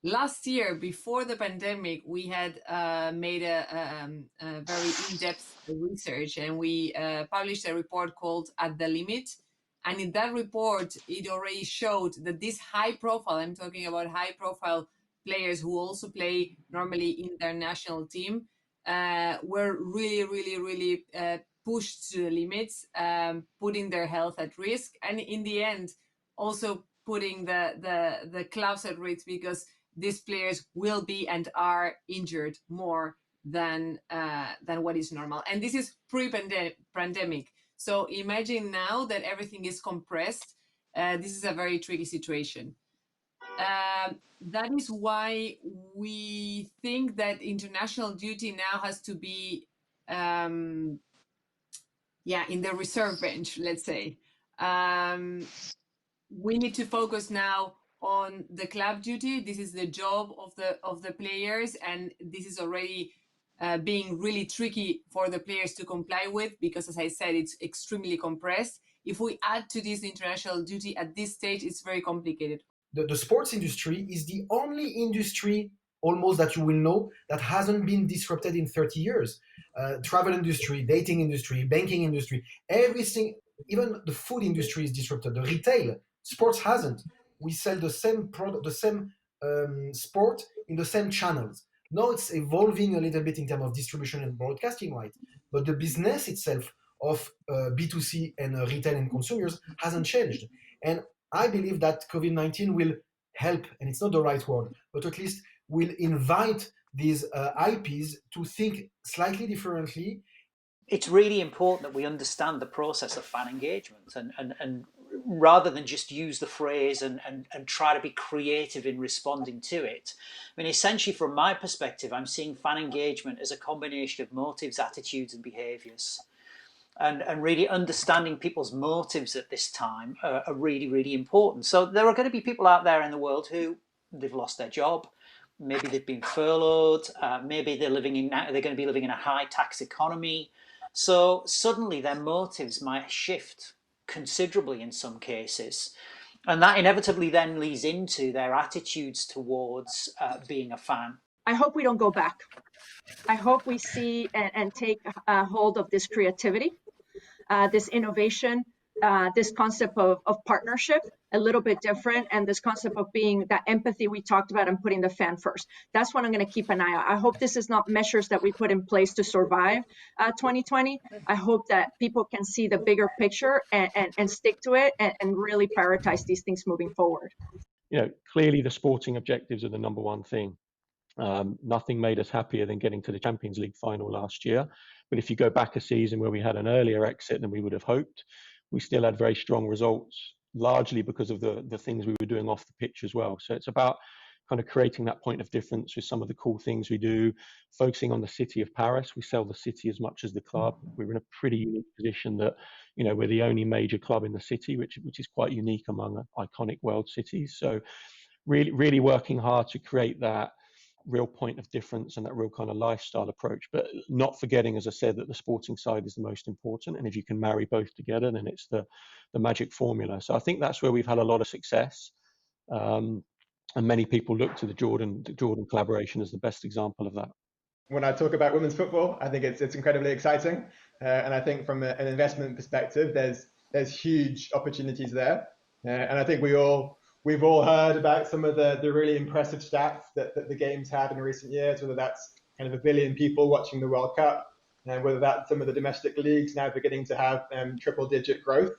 last year, before the pandemic, we had made a very in-depth research, and we published a report called At the Limit. And in that report, it already showed that this high profile, I'm talking about high profile players who also play normally in their national team, were really pushed to the limits, putting their health at risk. And in the end, also putting the clubs at risk, because these players will be and are injured more than what is normal. And this is pre-pandemic. So imagine now that everything is compressed. This is a very tricky situation. That is why we think that international duty now has to be, in the reserve bench, let's say. We need to focus now on the club duty. This is the job of the players, and this is already being really tricky for the players to comply with, because, as I said, it's extremely compressed. If we add to this international duty at this stage, it's very complicated. The sports industry is the only industry almost that you will know that hasn't been disrupted in 30 years. Travel industry, dating industry, banking industry, everything, even the food industry is disrupted. The retail, sports hasn't. We sell the same product, the same sport in the same channels. Now it's evolving a little bit in terms of distribution and broadcasting rights, but the business itself of B2C and retail and consumers hasn't changed. And I believe that COVID-19 will help, and it's not the right word, but at least will invite these IPs to think slightly differently. It's really important that we understand the process of fan engagement, and rather than just use the phrase and try to be creative in responding to it. I mean, essentially, from my perspective, I'm seeing fan engagement as a combination of motives, attitudes, and behaviours. And really understanding people's motives at this time are really, really important. So there are going to be people out there in the world who they've lost their job, maybe they've been furloughed, maybe they're going to be living in a high tax economy. So suddenly their motives might shift considerably in some cases. And that inevitably then leads into their attitudes towards being a fan. I hope we don't go back. I hope we see and take hold of this creativity, this innovation, this concept of partnership, a little bit different, and this concept of being that empathy we talked about and putting the fan first. That's what I'm going to keep an eye on. I hope this is not measures that we put in place to survive 2020. I hope that people can see the bigger picture and stick to it and really prioritize these things moving forward. Clearly the sporting objectives are the number one thing. Nothing made us happier than getting to the Champions League final last year. But if you go back a season where we had an earlier exit than we would have hoped, we still had very strong results, largely because of the things we were doing off the pitch as well. So it's about kind of creating that point of difference with some of the cool things we do, focusing on the city of Paris. We sell the city as much as the club. We're in a pretty unique position that, we're the only major club in the city, which is quite unique among iconic world cities. So really, really working hard to create that real point of difference and that real kind of lifestyle approach, but not forgetting, as I said, that the sporting side is the most important. And if you can marry both together, then it's the magic formula. So I think that's where we've had a lot of success. And many people look to the Jordan collaboration as the best example of that. When I talk about women's football, I think it's incredibly exciting. And I think from an investment perspective, there's huge opportunities there. And I think we've all heard about some of the really impressive stats that the games had in recent years, whether that's kind of 1 billion people watching the World Cup, and whether that's some of the domestic leagues now beginning to have triple-digit growth.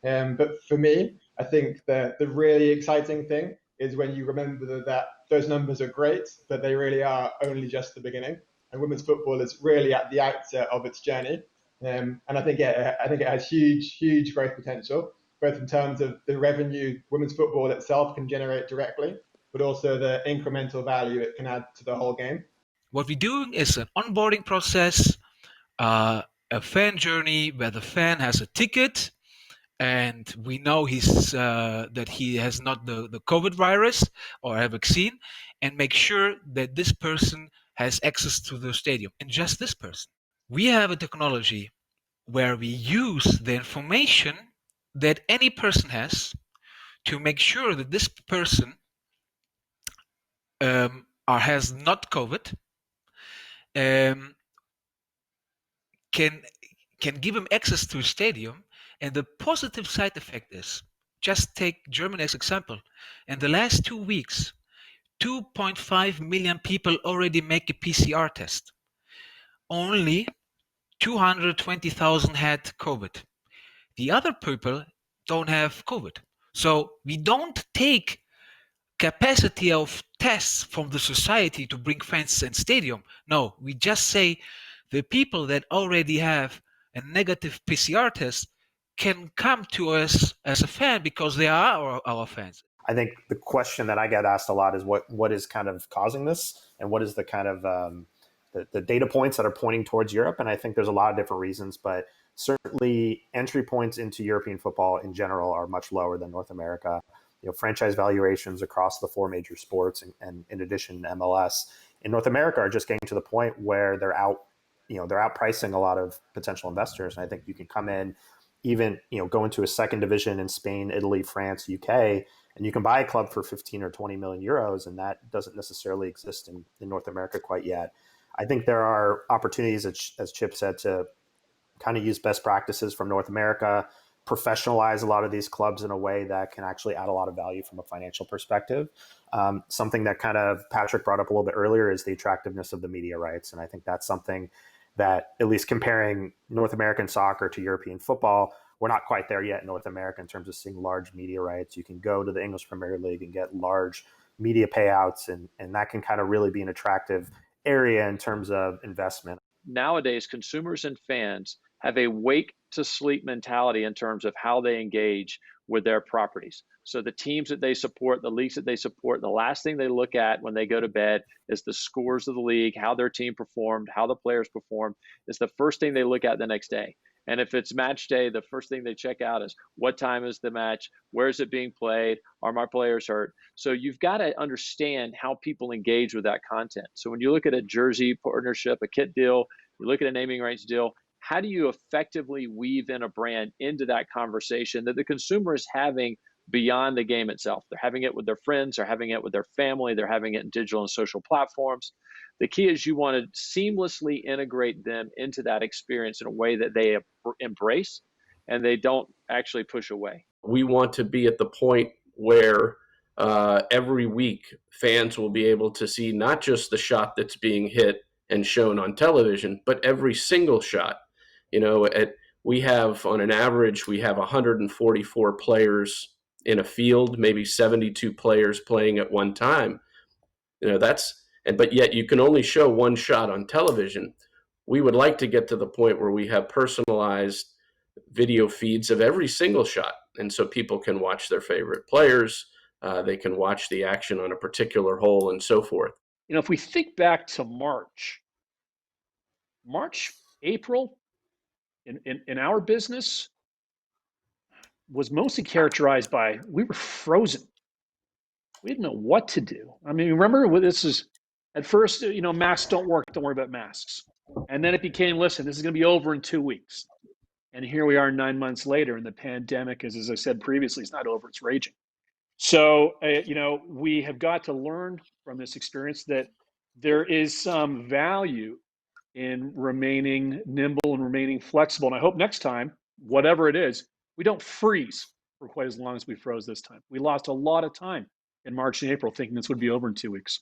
But for me, I think the really exciting thing is when you remember that those numbers are great, but they really are only just the beginning. And women's football is really at the outset of its journey. And I think it has huge growth potential, both in terms of the revenue women's football itself can generate directly, but also the incremental value it can add to the whole game. What we're doing is an onboarding process, a fan journey where the fan has a ticket, and we know that he has not the COVID virus or a vaccine, and make sure that this person has access to the stadium, and just this person. We have a technology where we use the information that any person has to make sure that this person or has not COVID, um, can give him access to a stadium. And the positive side effect is, just take Germany as example. In the last 2 weeks, 2.5 million people already make a PCR test. Only 220,000 had COVID. The other people don't have COVID. So we don't take capacity of tests from the society to bring fans in stadium. No, we just say the people that already have a negative PCR test can come to us as a fan because they are our fans. I think the question that I get asked a lot is what is kind of causing this, and what is the kind of the data points that are pointing towards Europe. And I think there's a lot of different reasons, but certainly entry points into European football in general are much lower than North America. Franchise valuations across the 4 major sports, and in addition MLS in North America, are just getting to the point where they're outpricing a lot of potential investors. And I think you can come in, even go into a second division in Spain, Italy, France, UK, and you can buy a club for 15 or 20 million euros, and that doesn't necessarily exist in North America quite yet. I think there are opportunities, as Chip said, to kind of use best practices from North America, professionalize a lot of these clubs in a way that can actually add a lot of value from a financial perspective. Something that kind of Patrick brought up a little bit earlier is the attractiveness of the media rights. And I think that's something that, at least comparing North American soccer to European football, we're not quite there yet in North America in terms of seeing large media rights. You can go to the English Premier League and get large media payouts, and that can kind of really be an attractive area in terms of investment. Nowadays, consumers and fans have a wake to sleep mentality in terms of how they engage with their properties. So the teams that they support, the leagues that they support, the last thing they look at when they go to bed is the scores of the league, how their team performed, how the players performed. It's the first thing they look at the next day. And if it's match day, the first thing they check out is what time is the match? Where is it being played? Are my players hurt? So you've got to understand how people engage with that content. So when you look at a jersey partnership, a kit deal, you look at a naming rights deal, how do you effectively weave in a brand into that conversation that the consumer is having beyond the game itself? They're having it with their friends, they're having it with their family, they're having it in digital and social platforms. The key is you want to seamlessly integrate them into that experience in a way that they embrace and they don't actually push away. We want to be at the point where every week fans will be able to see not just the shot that's being hit and shown on television, but every single shot. We have, on an average, we have 144 players in a field, maybe 72 players playing at one time. But yet you can only show one shot on television. We would like to get to the point where we have personalized video feeds of every single shot. And so people can watch their favorite players, they can watch the action on a particular hole, and so forth. If we think back to April, in our business was mostly characterized by, we were frozen. We didn't know what to do. I mean, remember, this is at first, masks don't work. Don't worry about masks. And then it became, listen, this is going to be over in 2 weeks. And here we are 9 months later, and the pandemic, as I said previously, is not over, it's raging. So, we have got to learn from this experience that there is some value in remaining nimble and remaining flexible. And I hope next time, whatever it is, we don't freeze for quite as long as we froze this time. We lost a lot of time in March and April thinking this would be over in 2 weeks.